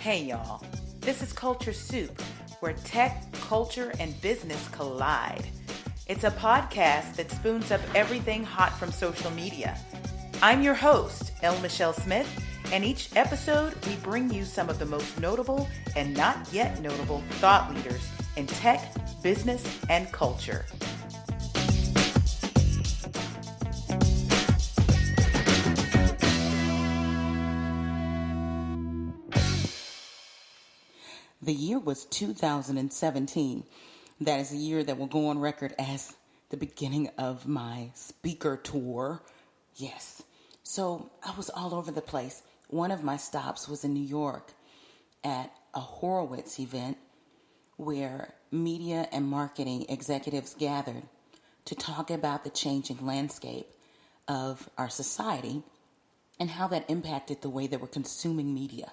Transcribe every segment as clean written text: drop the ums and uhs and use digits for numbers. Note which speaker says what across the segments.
Speaker 1: Hey y'all, this is Culture Soup, where tech, culture, and business collide. It's a podcast that spoons up everything hot from social media. I'm your host, L. Michelle Smith, and each episode we bring you some of the most notable and not yet notable thought leaders in tech, business, and culture. The year was 2017. That is the year that will go on record as the beginning of my speaker tour. Yes. So I was all over the place. One of my stops was in New York at a Horowitz event where media and marketing executives gathered to talk about the changing landscape of our society and how that impacted the way that we're consuming media.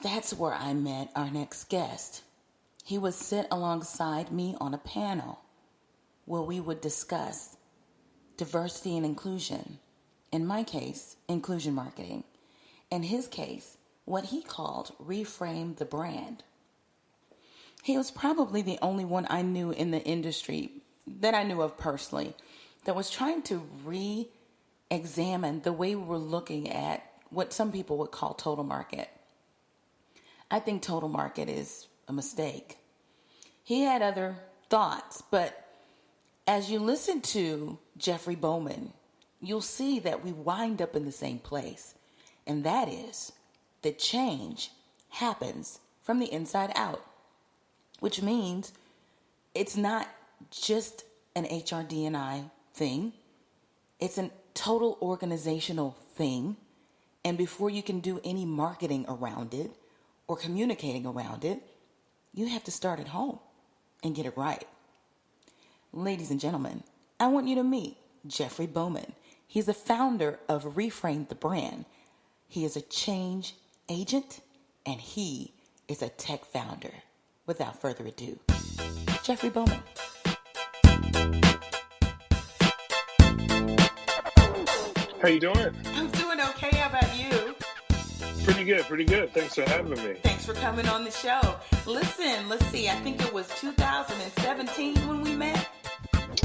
Speaker 1: That's where I met our next guest. He would sit alongside me on a panel where we would discuss diversity and inclusion. In my case, inclusion marketing. In his case, what he called reframe the brand. He was probably the only one I knew in the industry that I knew of personally that was trying to re-examine the way we were looking at what some people would call total market. I think total market is a mistake. He had other thoughts, but as you listen to Jeffrey Bowman, you'll see that we wind up in the same place, and that is that change happens from the inside out, which means it's not just an HRD&I thing. It's a total organizational thing, and before you can do any marketing around it, or communicating around it, you have to start at home and get it right. Ladies and gentlemen, I want you to meet Jeffrey Bowman. He's the founder of Reframe the Brand. He is a change agent, and he is a tech founder. Without further ado, Jeffrey Bowman.
Speaker 2: How you doing?
Speaker 1: I'm doing okay. How about you?
Speaker 2: Pretty good. Thanks for having me.
Speaker 1: Thanks for coming on the show. Listen, let's see. I think it was 2017 when we met.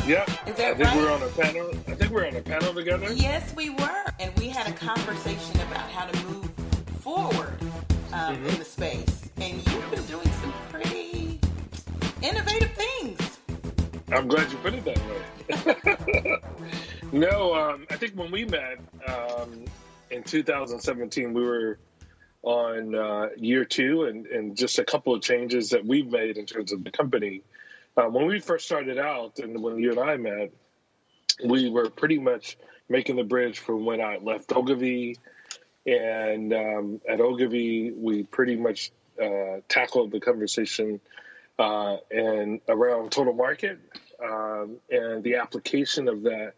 Speaker 2: Yeah.
Speaker 1: Is that
Speaker 2: I think
Speaker 1: right?
Speaker 2: we're on a panel. I think we're on a panel together.
Speaker 1: Yes, we were. And we had a conversation about how to move forward in the space. And you've been doing some pretty innovative things.
Speaker 2: I'm glad you put it that way. No, I think when we met in 2017, we were on year two and just a couple of changes that we've made in terms of the company. When we first started out and when you and I met, we were pretty much making the bridge from when I left Ogilvy. And at Ogilvy, we pretty much tackled the conversation and around total market and the application of that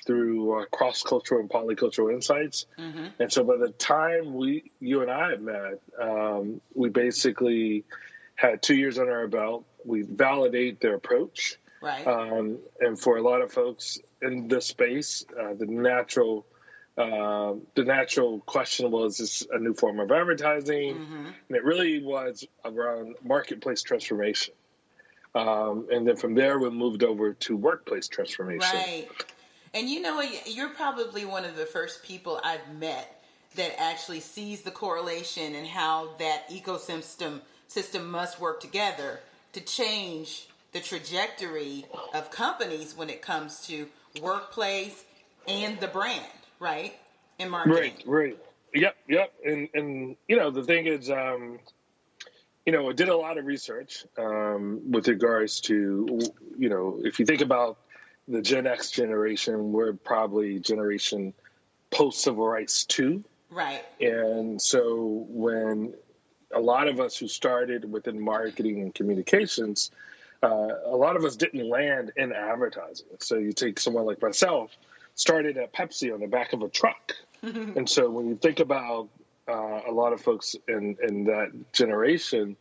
Speaker 2: through cross-cultural and polycultural insights. Mm-hmm. And so by the time you and I met, we basically had 2 years under our belt. We validate their approach.
Speaker 1: Right.
Speaker 2: And for a lot of folks in this space, the natural question was, is this a new form of advertising? Mm-hmm. And it really was around marketplace transformation. And then from there, we moved over to workplace transformation.
Speaker 1: Right. And you know, you're probably one of the first people I've met that actually sees the correlation and how that ecosystem must work together to change the trajectory of companies when it comes to workplace and the brand, right? And marketing.
Speaker 2: Right. Yep. And you know, the thing is, you know, I did a lot of research with regards to, you know, if you think about the Gen X generation, we're probably generation post-civil rights too.
Speaker 1: Right.
Speaker 2: And so when a lot of us who started within marketing and communications, a lot of us didn't land in advertising. So you take someone like myself, started at Pepsi on the back of a truck. And so when you think about a lot of folks in that generation,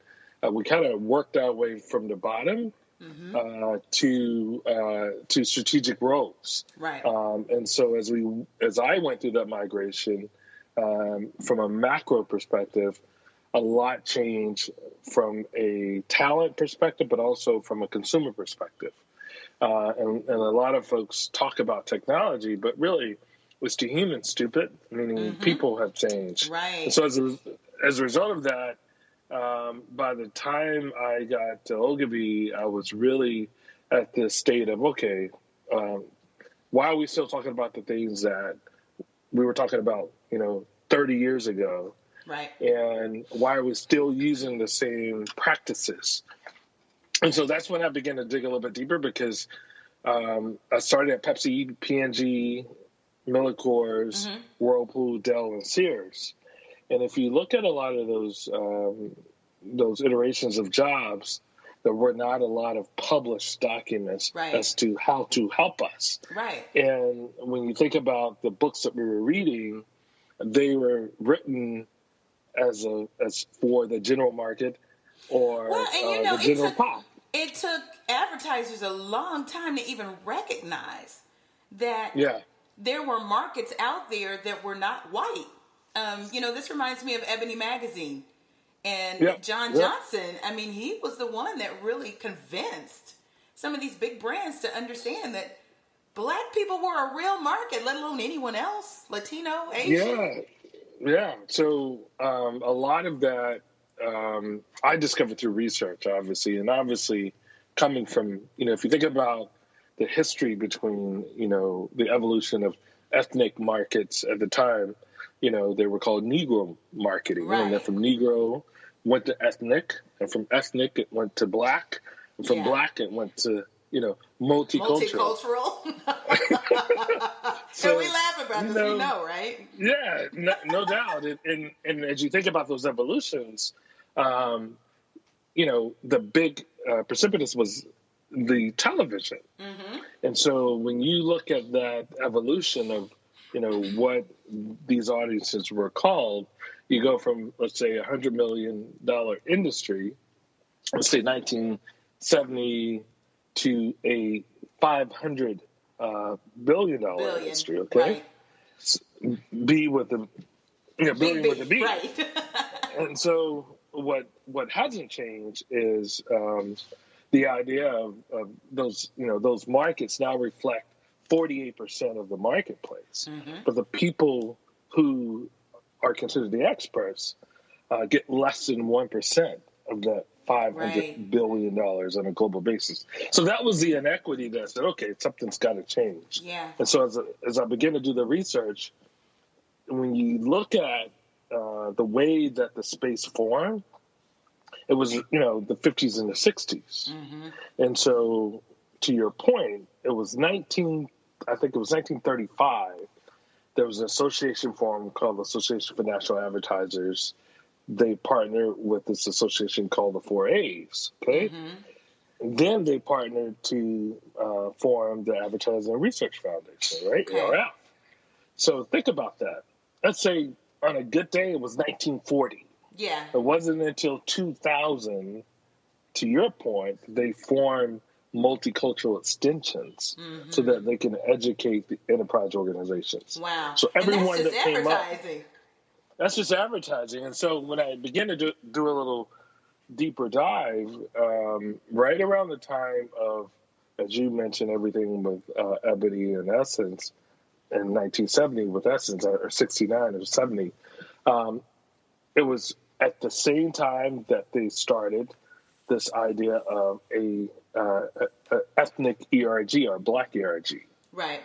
Speaker 2: we kind of worked our way from the bottom to strategic roles.
Speaker 1: Right.
Speaker 2: And so as I went through that migration, from a macro perspective, a lot changed from a talent perspective, but also from a consumer perspective. And a lot of folks talk about technology, but really, it's the human stupid, meaning people have changed.
Speaker 1: Right.
Speaker 2: And so as a result of that, by the time I got to Ogilvy, I was really at this state of, okay, why are we still talking about the things that we were talking about, 30 years ago?
Speaker 1: Right.
Speaker 2: And why are we still using the same practices? And so that's when I began to dig a little bit deeper, because I started at Pepsi, P&G, Millicors, Whirlpool, Dell, and Sears. And if you look at a lot of those iterations of jobs, there were not a lot of published documents as to how to help us.
Speaker 1: Right.
Speaker 2: And when you think about the books that we were reading, they were written as for the general market or the general pop.
Speaker 1: It took advertisers a long time to even recognize that there were markets out there that were not white. This reminds me of Ebony Magazine. And John Johnson, I mean, he was the one that really convinced some of these big brands to understand that Black people were a real market, let alone anyone else, Latino, Asian.
Speaker 2: Yeah. So a lot of that I discovered through research, obviously. And obviously coming from, if you think about the history between, the evolution of ethnic markets at the time, they were called Negro marketing.
Speaker 1: Right.
Speaker 2: And then from Negro went to ethnic, and from ethnic it went to Black, and from Black it went to, multicultural. So,
Speaker 1: and we laugh about this, we know, right?
Speaker 2: Yeah, no doubt. And as you think about those evolutions, the big precipitous was the television. And so when you look at that evolution of, what these audiences were called, you go from, let's say, $100 million industry, let's say 1970, to a $500 billion industry, okay?
Speaker 1: Right.
Speaker 2: B with the billion with the B.
Speaker 1: Right.
Speaker 2: And so what hasn't changed is the idea of those those markets now reflect 48% of the marketplace, but the people who are considered the experts get less than 1% of that $500 billion on a global basis. So that was the inequity that said, okay, something's got to change.
Speaker 1: Yeah.
Speaker 2: And so as I began to do the research, when you look at the way that the space formed, it was, the 50s and the 60s. And so to your point, it was 1935. There was an association formed called the Association for National Advertisers. They partnered with this association called the 4As, okay? And then they partnered to form the Advertising and Research Foundation, right?
Speaker 1: Okay.
Speaker 2: ARF. So think about that. Let's say on a good day, it was 1940.
Speaker 1: Yeah.
Speaker 2: It wasn't until 2000, to your point, they formed multicultural extensions so that they can educate the enterprise organizations.
Speaker 1: Wow.
Speaker 2: So everyone that came up,
Speaker 1: that's
Speaker 2: just advertising. And so when I began to do a little deeper dive, right around the time of, as you mentioned, everything with Ebony and Essence in 1970 with Essence, or 69 or 70, it was at the same time that they started this idea of a ethnic ERG or Black ERG.
Speaker 1: Right.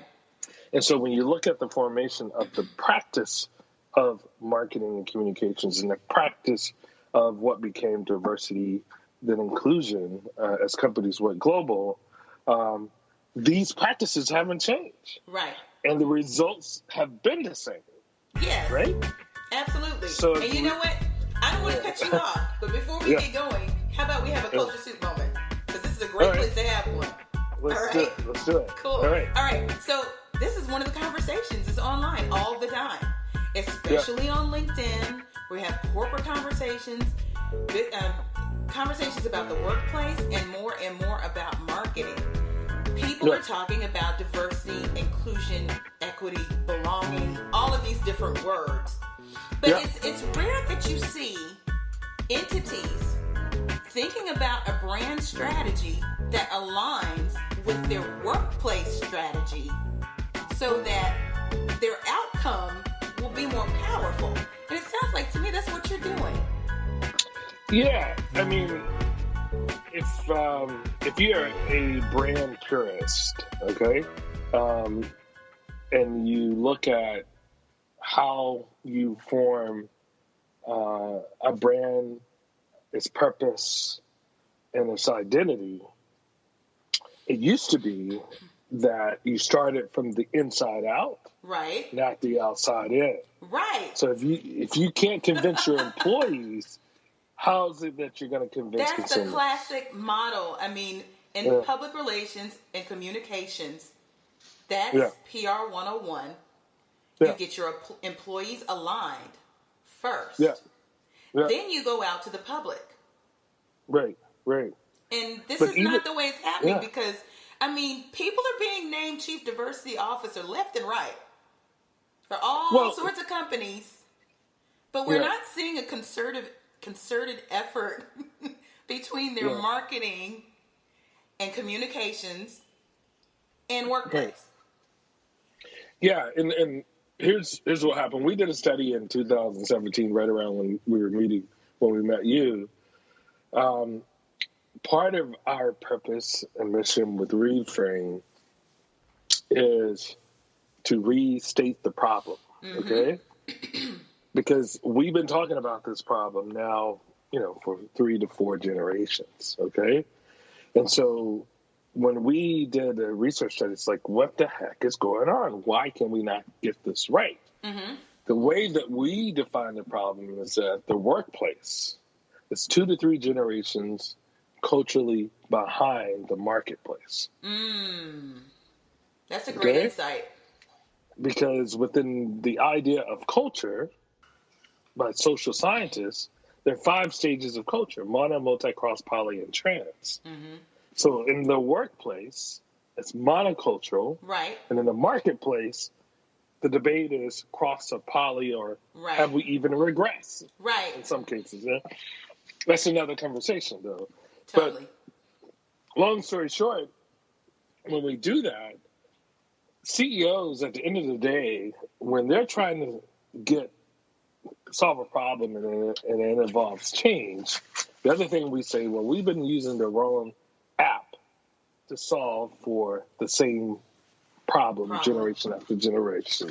Speaker 2: And so when you look at the formation of the practice of marketing and communications and the practice of what became diversity, then inclusion as companies went global, these practices haven't changed.
Speaker 1: Right.
Speaker 2: And the results have been the same.
Speaker 1: Yes.
Speaker 2: Right?
Speaker 1: Absolutely.
Speaker 2: So
Speaker 1: and you know what? I don't want to cut you off, but before we get going, how about we have a culture soup moment? Because this is a great place to have one.
Speaker 2: Let's do it.
Speaker 1: Cool. All right. So this is one of the conversations. It's online all the time, especially on LinkedIn. We have corporate conversations, conversations about the workplace, and more about marketing. People are talking about diversity, inclusion, equity, belonging, all of these different words. But it's rare that you see entities thinking about a brand strategy that aligns with their workplace strategy so that their outcome will be more powerful. And it sounds like to me that's what you're doing.
Speaker 2: Yeah, I mean, if you're a brand purist, okay, and you look at how you form a brand, its purpose, and its identity, it used to be that you started from the inside out,
Speaker 1: right?
Speaker 2: Not the outside in,
Speaker 1: right?
Speaker 2: So if you can't convince your employees, how is it that you're going to convince
Speaker 1: That's
Speaker 2: consumers?
Speaker 1: the classic model. I mean, in public relations and communications, that's PR 101. You get your employees aligned first. Then you go out to the public.
Speaker 2: Right.
Speaker 1: And this is not the way it's happening because, I mean, people are being named Chief Diversity Officer left and right for all sorts of companies. But we're not seeing a concerted effort between their marketing and communications and workplace.
Speaker 2: Right. Yeah, and here's what happened. We did a study in 2017, right around when we met you. Part of our purpose and mission with Reframe is to restate the problem, okay? Because we've been talking about this problem now, for 3 to 4 generations, okay? And so when we did a research study, it's like, what the heck is going on? Why can we not get this right? The way that we define the problem is that the workplace is 2 to 3 generations culturally behind the marketplace.
Speaker 1: That's a great insight.
Speaker 2: Because within the idea of culture, by social scientists, there are 5 stages of culture: mono, multi, cross, poly, and trans. So in the workplace, it's monocultural.
Speaker 1: Right.
Speaker 2: And in the marketplace, the debate is cross or poly, or have we even regressed?
Speaker 1: Right.
Speaker 2: In some cases. Yeah? That's another conversation, though.
Speaker 1: Totally.
Speaker 2: But long story short, when we do that, CEOs at the end of the day, when they're trying to solve a problem and it involves change, the other thing we say, well, we've been using the wrong app to solve for the same problem generation after generation.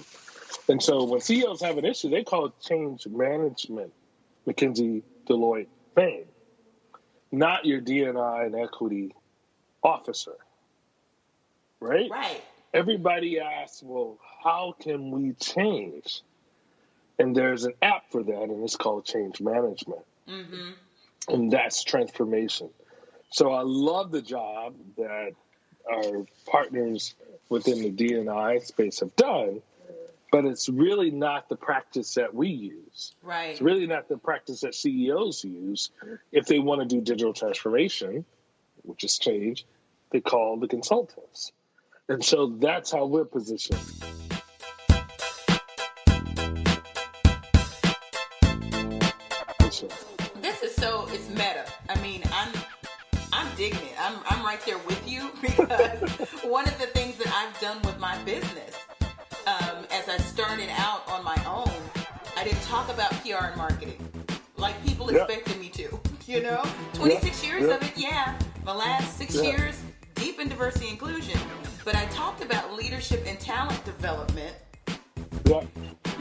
Speaker 2: And so when CEOs have an issue, they call it change management, McKinsey, Deloitte, Bain, not your D&I and equity officer, right?
Speaker 1: Right.
Speaker 2: Everybody asks, well, how can we change? And there's an app for that, and it's called change management. And that's transformation. So I love the job that our partners within the D&I space have done, but it's really not the practice that we use.
Speaker 1: Right.
Speaker 2: It's really not the practice that CEOs use. If they want to do digital transformation, which is change, they call the consultants. And so that's how we're positioned.
Speaker 1: It's meta. I mean, I'm digging it. I'm right there with you because one of the things that I've done with my business, as I started out on my own, I didn't talk about PR and marketing like people expected me to. 26 years of it, the last 6 years deep in diversity and inclusion. But I talked about leadership and talent development.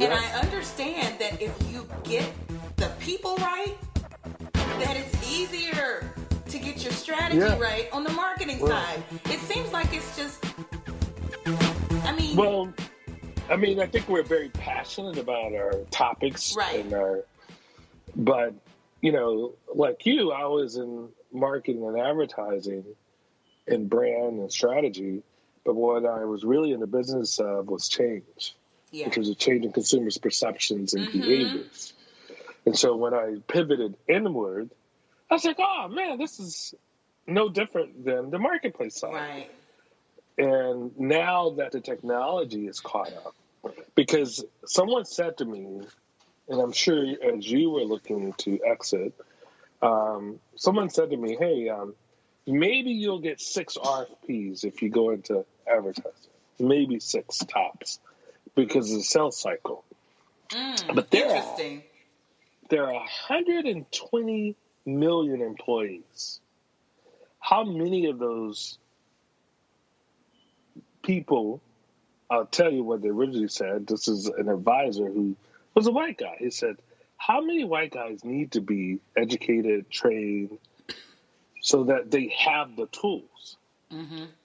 Speaker 1: And I understand that if you get the people right, that it's easier to get your strategy right on the marketing side. It seems like it's just, I
Speaker 2: think we're very passionate about our topics.
Speaker 1: Right.
Speaker 2: But, like you, I was in marketing and advertising and brand and strategy. But what I was really in the business of was change. Which was a change in consumers' perceptions and behaviors. And so when I pivoted inward, I was like, oh, man, this is no different than the marketplace side.
Speaker 1: Right.
Speaker 2: And now that the technology is caught up, because someone said to me, and I'm sure as you were looking to exit, Someone said to me, "Hey, maybe you'll get 6 RFPs if you go into advertising. Maybe 6 tops because of the sales cycle." But
Speaker 1: Interesting.
Speaker 2: there are 120 million employees. How many of those people? I'll tell you what they originally said. This is an advisor who was a white guy. He said, "How many white guys need to be educated, trained, so that they have the tools?"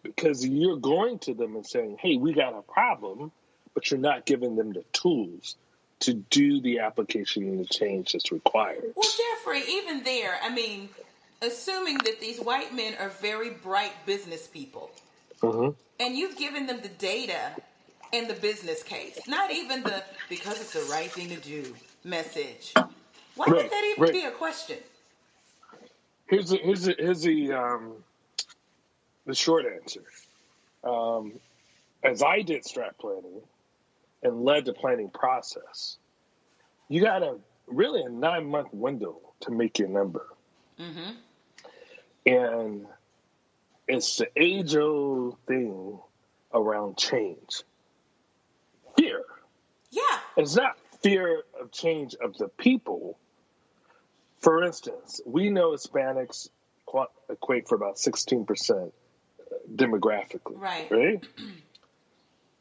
Speaker 2: Because you're going to them and saying, "Hey, we got a problem," but you're not giving them the tools to do the application and the change that's required.
Speaker 1: Well, Jeffrey, even there, I mean, assuming that these white men are very bright business people, and you've given them the data and the business case, not even the "because it's the right thing to do" message. Why would that even be a question?
Speaker 2: Here's the short answer. As I did strat planning and led the planning process, you got really a 9-month window to make your number. And it's the age-old thing around change. Fear.
Speaker 1: Yeah.
Speaker 2: It's not fear of change of the people. For instance, we know Hispanics equate for about 16% demographically. Right?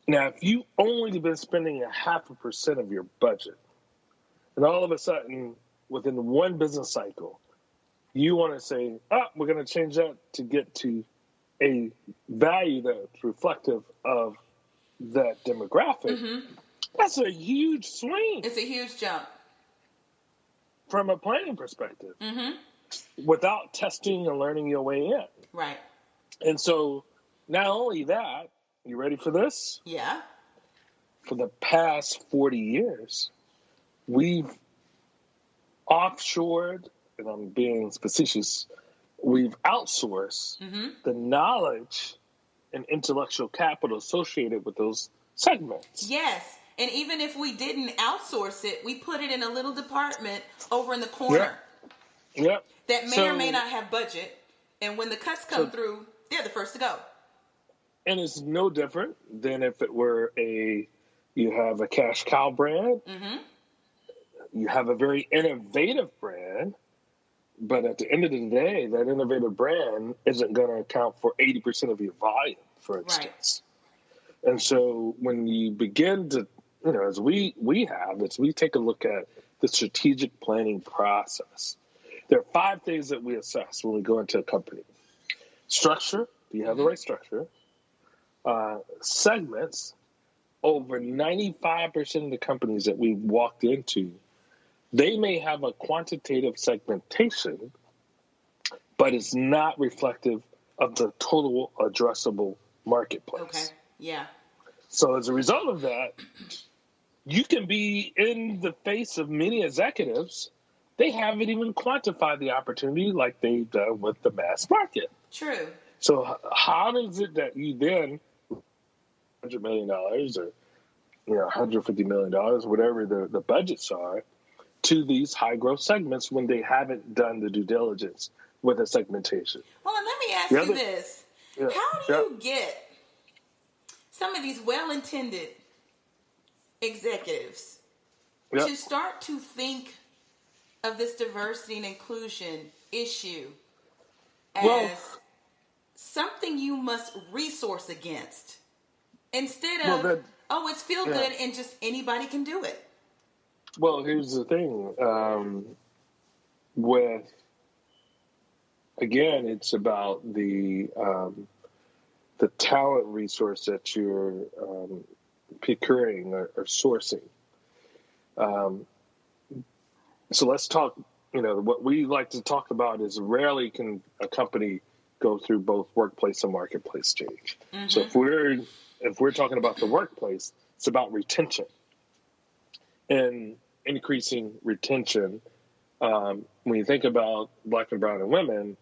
Speaker 2: Now, if you only been spending 0.5% of your budget, and all of a sudden, within one business cycle, you want to say, we're going to change that to get to a value that's reflective of that demographic, that's a huge swing.
Speaker 1: It's a huge jump.
Speaker 2: From a planning perspective, without testing and learning your way in.
Speaker 1: Right.
Speaker 2: And so, not only that, you ready for this?
Speaker 1: Yeah.
Speaker 2: For the past 40 years, we've offshored, and I'm being facetious, we've outsourced the knowledge and intellectual capital associated with those segments.
Speaker 1: Yes. And even if we didn't outsource it, we put it in a little department over in the corner.
Speaker 2: Yep.
Speaker 1: That may or may not have budget. And when the cuts come through, they're the first to go.
Speaker 2: And it's no different than if it were you have a cash cow brand, you have a very innovative brand, but at the end of the day, that innovative brand isn't going to account for 80% of your volume, for instance. Right. And so when you begin to, as we take a look at the strategic planning process, there are 5 things that we assess when we go into a company. Structure, do you have the right structure? Segments, over 95% of the companies that we've walked into, they may have a quantitative segmentation, but it's not reflective of the total addressable marketplace.
Speaker 1: Okay, yeah.
Speaker 2: So as a result of that, you can be in the face of many executives. They haven't even quantified the opportunity like they've done with the mass market.
Speaker 1: True.
Speaker 2: So how is it that you then $100 million or $150 million, whatever the budgets are, to these high growth segments when they haven't done the due diligence with a segmentation?
Speaker 1: Well, and let me ask you this.
Speaker 2: Yeah,
Speaker 1: how do you get some of these well-intended executives to start to think of this diversity and inclusion issue as something you must resource against instead of, it's feel good and just anybody can do it?
Speaker 2: Well, here's the thing. It's about the talent resource that you're procuring or sourcing. So let's talk, what we like to talk about is rarely can a company go through both workplace and marketplace change. So if we're talking about the workplace, it's about retention and increasing retention. When you think about Black and brown and women,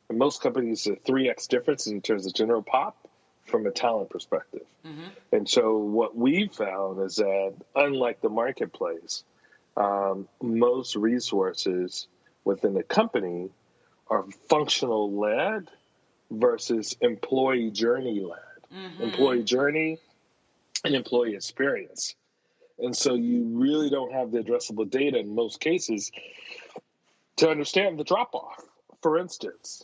Speaker 2: in most companies, a 3x difference in terms of general pop from a talent perspective. And so what we've found is that unlike the marketplace, most resources within the company are functional led versus employee journey led. Employee journey and employee experience. And so you really don't have the addressable data in most cases to understand the drop off. For instance,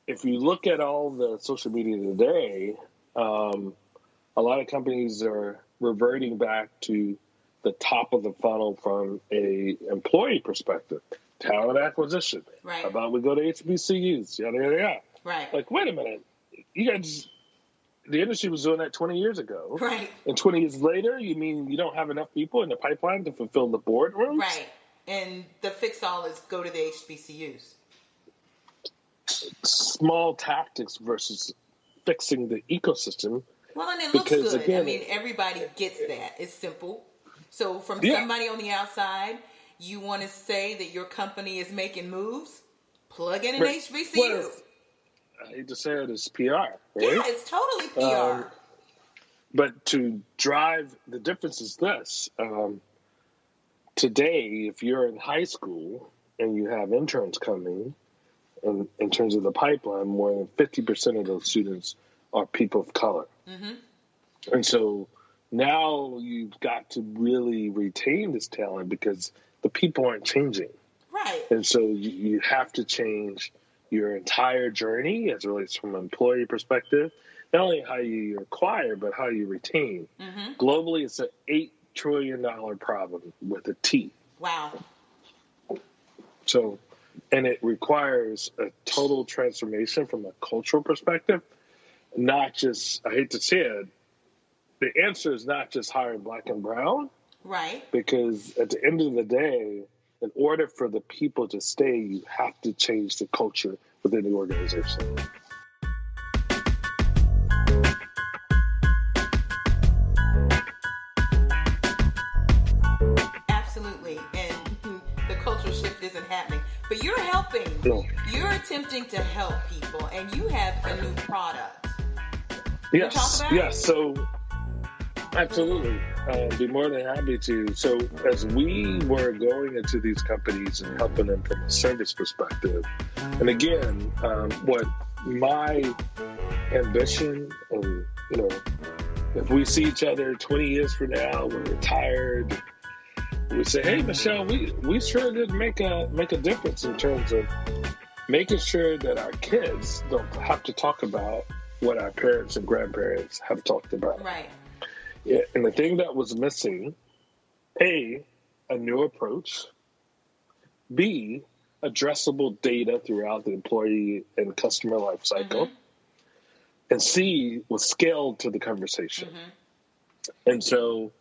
Speaker 2: if you look at all the social media today, a lot of companies are reverting back to the top of the funnel from a employee perspective, talent acquisition.
Speaker 1: Right.
Speaker 2: How about we go to HBCUs, yada, yada, yada.
Speaker 1: Right.
Speaker 2: Like, wait a minute. You guys, the industry was doing that 20 years ago.
Speaker 1: Right.
Speaker 2: And 20 years later, you mean you don't have enough people in the pipeline to fulfill the boardrooms?
Speaker 1: Right. And the fix-all is go to the HBCUs.
Speaker 2: Small tactics versus fixing the ecosystem.
Speaker 1: Well, and it looks good.
Speaker 2: Again,
Speaker 1: I mean, everybody gets that. It's simple. So from somebody on the outside, you want to say that your company is making moves, plug in an HBCU.
Speaker 2: Well, I hate to say it, it's PR, right?
Speaker 1: Yeah, it's totally PR.
Speaker 2: But to drive, the difference is this. Today, if you're in high school and you have interns coming, and in terms of the pipeline, more than 50% of those students are people of color. Mm-hmm. And so now you've got to really retain this talent because the people aren't changing.
Speaker 1: Right.
Speaker 2: And so you have to change your entire journey as it relates from an employee perspective, not only how you acquire, but how you retain. Mm-hmm. Globally, it's an $8 trillion problem with a T.
Speaker 1: Wow.
Speaker 2: So, and it requires a total transformation from a cultural perspective, not just, I hate to say it, the answer is not just hiring black and brown.
Speaker 1: Right. Because
Speaker 2: at the end of the day, in order for the people to stay, you have to change the culture within the organization.
Speaker 1: Absolutely. And the cultural shift isn't happening. But you're helping.
Speaker 2: No.
Speaker 1: You're attempting to help people, and you have a new product.
Speaker 2: Yes.
Speaker 1: Talk about
Speaker 2: yes. So, absolutely. Be more than happy to. So, as we were going into these companies and helping them from a service perspective, and again, what my ambition, and if we see each other 20 years from now, we're retired. We say, hey, Michelle, we sure did make a difference in terms of making sure that our kids don't have to talk about what our parents and grandparents have talked about.
Speaker 1: Right.
Speaker 2: Yeah, and the thing that was missing, A, a new approach, B, addressable data throughout the employee and customer life cycle, mm-hmm. and C, was scaled to the conversation. Mm-hmm. And so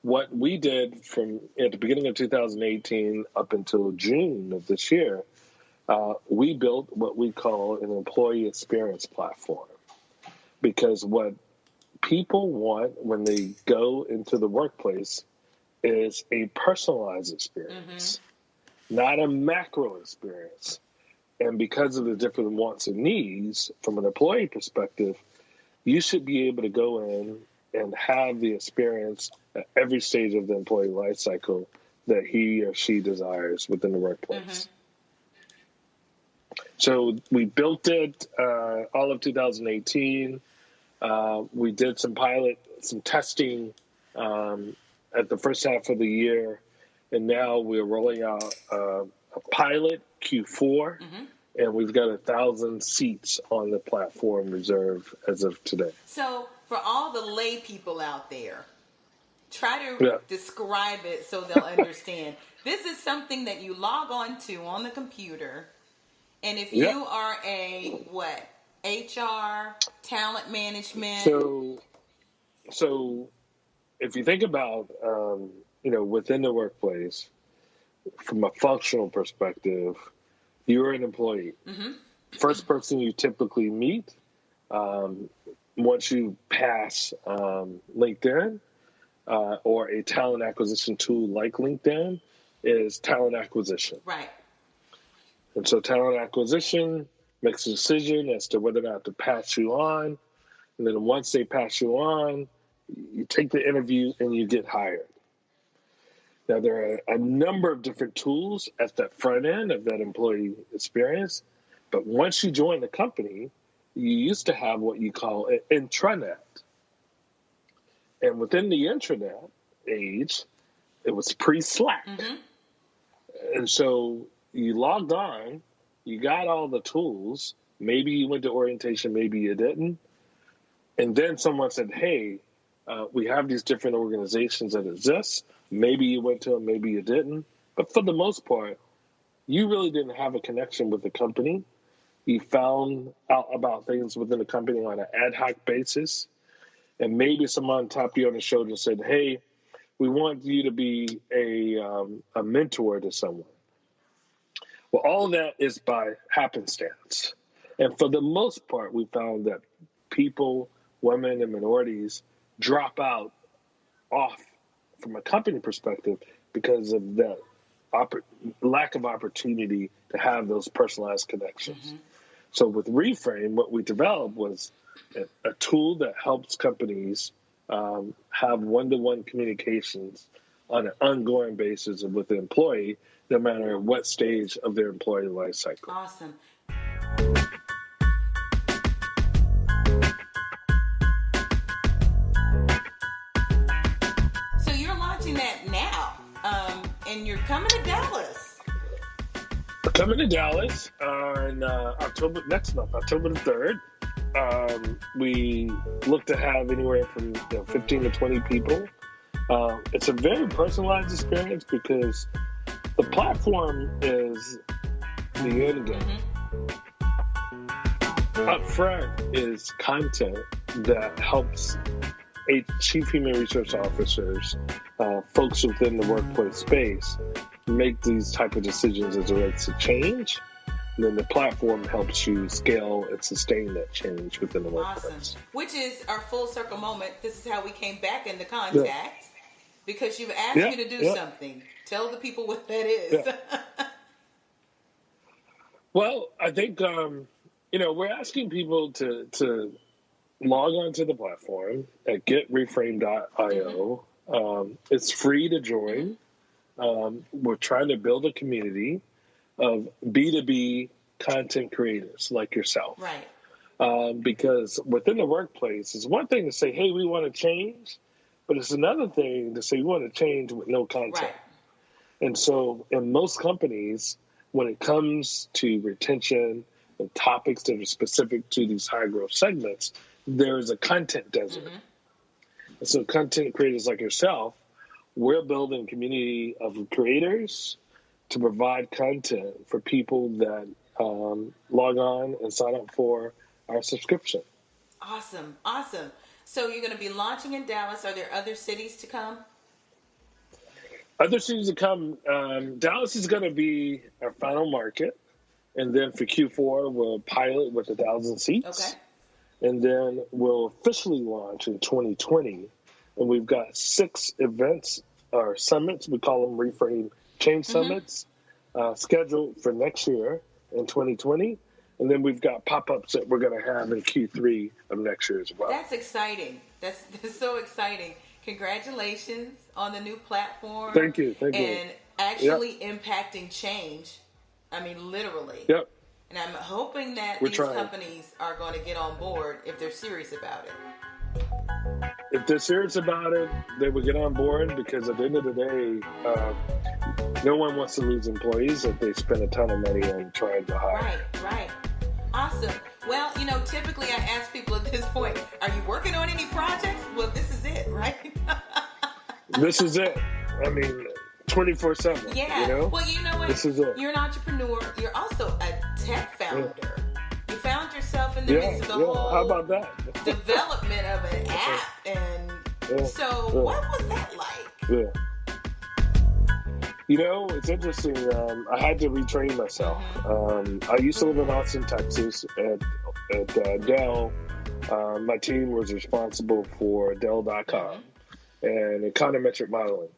Speaker 2: what we did from at the beginning of 2018 up until June of this year, we built what we call an employee experience platform. Because what people want when they go into the workplace is a personalized experience, mm-hmm. not a macro experience. And because of the different wants and needs from an employee perspective, you should be able to go in and have the experience at every stage of the employee life cycle that he or she desires within the workplace. Mm-hmm. So we built it all of 2018. We did some testing at the first half of the year, and now we're rolling out a pilot Q4, mm-hmm. and we've got 1,000 seats on the platform reserved as of today.
Speaker 1: So for all the lay people out there, try to describe it so they'll understand. This is something that you log on to on the computer, and if you are a HR, talent management.
Speaker 2: So if you think about, within the workplace, from a functional perspective, you're an employee. Mm-hmm. First person you typically meet once you pass LinkedIn or a talent acquisition tool like LinkedIn is talent acquisition.
Speaker 1: Right.
Speaker 2: And so talent acquisition makes a decision as to whether or not to pass you on. And then once they pass you on, you take the interview and you get hired. Now, there are a number of different tools at that front end of that employee experience, but once you join the company, you used to have what you call an intranet. And within the intranet age, it was pre-Slack.
Speaker 1: Mm-hmm.
Speaker 2: And so you logged on, you got all the tools, maybe you went to orientation, maybe you didn't. And then someone said, hey, we have these different organizations that exist. Maybe you went to them, maybe you didn't. But for the most part, you really didn't have a connection with the company. You found out about things within the company on an ad hoc basis. And maybe someone tapped you on the shoulder and said, hey, we want you to be a mentor to someone. Well, all of that is by happenstance. And for the most part, we found that people, women, and minorities drop out off from a company perspective because of that lack of opportunity to have those personalized connections. Mm-hmm. So with Reframe, what we developed was a tool that helps companies have one-to-one communications on an ongoing basis with the employee, no matter what stage of their employee life cycle.
Speaker 1: Awesome. So you're launching that now, and you're coming to Dallas.
Speaker 2: Coming to Dallas on next month, October the 3rd. We look to have anywhere from 15 to 20 people. It's a very personalized experience because the platform is the end game. Mm-hmm. Up front is content that helps chief human resource officers, folks within the workplace space, make these type of decisions as it relates to change. And then the platform helps you scale and sustain that change within the workplace.
Speaker 1: Awesome. Which is our full circle moment. This is how we came back into contact, because you've asked me to do something. Tell the people what that is.
Speaker 2: Yeah. Well, I think, we're asking people to log on to the platform at getreframe.io. Mm-hmm. It's free to join. Mm-hmm. We're trying to build a community of B2B content creators like yourself.
Speaker 1: Right.
Speaker 2: Because within the workplace, it's one thing to say, hey, we want to change, but it's another thing to say we want to change with no content.
Speaker 1: Right.
Speaker 2: And so in most companies, when it comes to retention and topics that are specific to these high growth segments, there's a content desert. Mm-hmm. And so content creators like yourself, we're building a community of creators to provide content for people that log on and sign up for our subscription.
Speaker 1: Awesome. So you're going to be launching in Dallas. Are there other cities to come?
Speaker 2: Other cities to come. Dallas is going to be our final market. And then for Q4, we'll pilot with 1,000 seats.
Speaker 1: Okay.
Speaker 2: And then we'll officially launch in 2020. And we've got 6 events or summits. We call them Reframe Change Summits, scheduled for next year in 2020. And then we've got pop-ups that we're going to have in Q3 of next year as well.
Speaker 1: That's exciting. That's so exciting. Congratulations on the new platform.
Speaker 2: Thank you.
Speaker 1: And actually impacting change. I mean, literally.
Speaker 2: Yep.
Speaker 1: And I'm hoping that these companies are going to get on board if they're serious about it.
Speaker 2: If they're serious about it, they will get on board, because at the end of the day, no one wants to lose employees if they spend a ton of money on trying to hire.
Speaker 1: Right. Awesome. Well, typically I ask people at this point, are you working on any projects? Well, this is it, right?
Speaker 2: This is it. I mean, 24/7.
Speaker 1: Yeah. Well, you know what?
Speaker 2: This is it.
Speaker 1: You're an entrepreneur. You're also a tech founder. Yeah. You found yourself in the midst of the whole
Speaker 2: How about that?
Speaker 1: development of an app. And so what was that like?
Speaker 2: Yeah. It's interesting. I had to retrain myself. I used to live in Austin, Texas at Dell. My team was responsible for Dell.com and econometric modeling.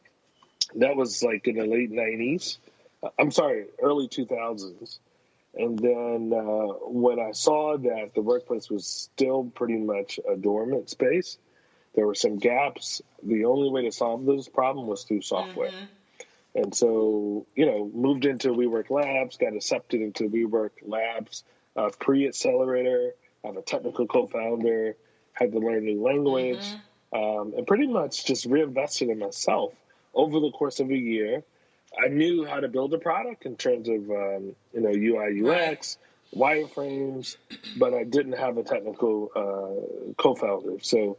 Speaker 2: That was like in the late 90s. Early 2000s. And then when I saw that the workplace was still pretty much a dormant space, there were some gaps. The only way to solve those problems was through software. And so, moved into WeWork Labs, got accepted into WeWork Labs pre-accelerator. I'm a technical co-founder, had to learn new language, and pretty much just reinvested in myself over the course of a year. I knew how to build a product in terms of, UI, UX, wireframes, but I didn't have a technical co-founder. So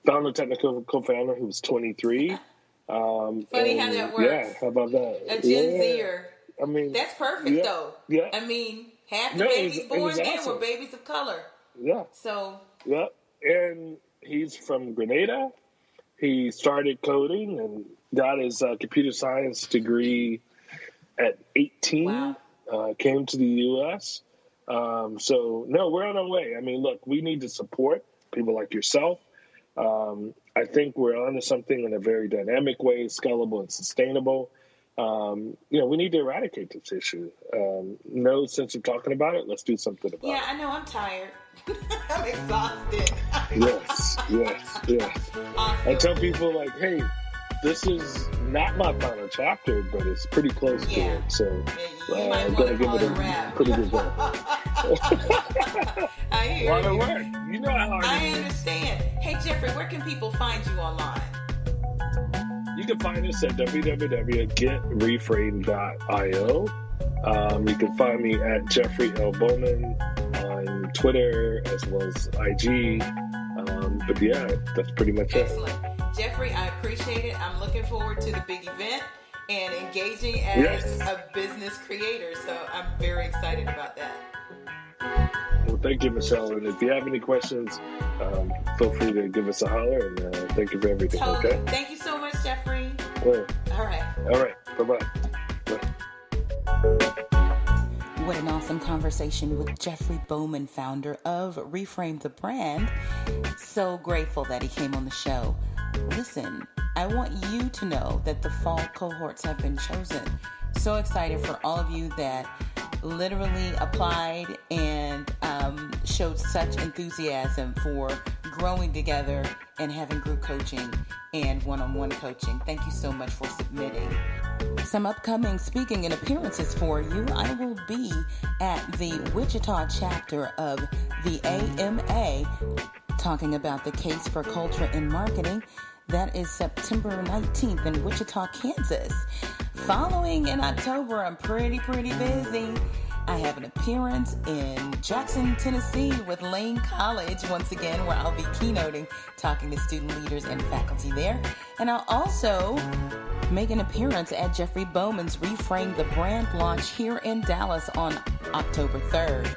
Speaker 2: found a technical co-founder who was 23.
Speaker 3: Funny how that works.
Speaker 2: Yeah, how about that?
Speaker 3: A Gen Zer.
Speaker 2: I mean,
Speaker 3: that's perfect though.
Speaker 2: Yeah.
Speaker 3: I mean, half the babies born then were babies of color.
Speaker 2: Yeah.
Speaker 3: So.
Speaker 2: Yeah, and he's from Grenada. He started coding and got his computer science degree at 18.
Speaker 3: Wow.
Speaker 2: Came to the U.S. So no, we're on our way. I mean, look, we need to support people like yourself. I think we're onto something in a very dynamic way, scalable and sustainable. We need to eradicate this issue. No sense of talking about it. Let's do something about it.
Speaker 3: Yeah, I know. I'm tired. I'm exhausted.
Speaker 2: Yes.
Speaker 3: Awesome.
Speaker 2: I tell people like, hey, this is not my final chapter, but it's pretty close to it. So I'm going to give it a pretty good go.
Speaker 3: I hear you.
Speaker 2: Work. You know how hard
Speaker 3: I understand. Hey, Jeffrey, where can people find you online?
Speaker 2: You can find us at www.getreframed.io. You can find me at Jeffrey L. Bowman on Twitter as well as IG. But yeah, that's pretty much it.
Speaker 3: Excellent. Jeffrey, I appreciate it. I'm looking forward to the big event and engaging as a business creator. So I'm very excited about that.
Speaker 2: Well, thank you, Michelle. And if you have any questions, feel free to give us a holler. And thank you for everything.
Speaker 3: Totally.
Speaker 2: Okay.
Speaker 3: Thank you so much, Jeffrey.
Speaker 2: Yeah.
Speaker 3: All right.
Speaker 2: Bye-bye. Bye.
Speaker 1: What an awesome conversation with Jeffrey Bowman, founder of Reframe the Brand. So grateful that he came on the show. Listen, I want you to know that the fall cohorts have been chosen. So excited for all of you that literally applied and showed such enthusiasm for growing together and having group coaching and one-on-one coaching. Thank you so much for submitting. Some upcoming speaking and appearances for you. I will be at the Wichita chapter of the AMA talking about the case for culture in marketing. That is September 19th in Wichita, Kansas. Following in October, I'm pretty busy. I have an appearance in Jackson, Tennessee with Lane College once again, where I'll be keynoting, talking to student leaders and faculty there. And I'll also make an appearance at Jeffrey Bowman's Reframe the Brand launch here in Dallas on October 3rd.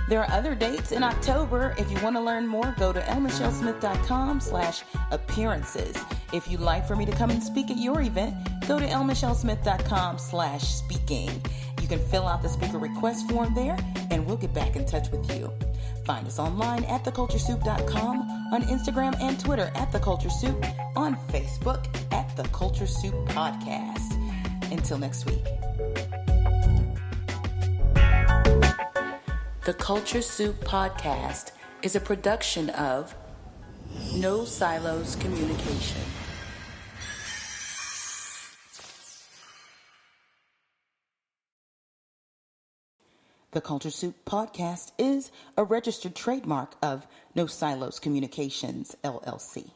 Speaker 1: There are other dates in October. If you want to learn more, go to lmichellesmith.com/appearances. If you'd like for me to come and speak at your event, go to lmichellesmith.com/speaking. You can fill out the speaker request form there, and we'll get back in touch with you. Find us online at theculturesoup.com, on Instagram and Twitter at The Culture Soup, on Facebook at The Culture Soup Podcast. Until next week. The Culture Soup Podcast is a production of No Silos Communication. The Culture Soup Podcast is a registered trademark of No Silos Communications, LLC.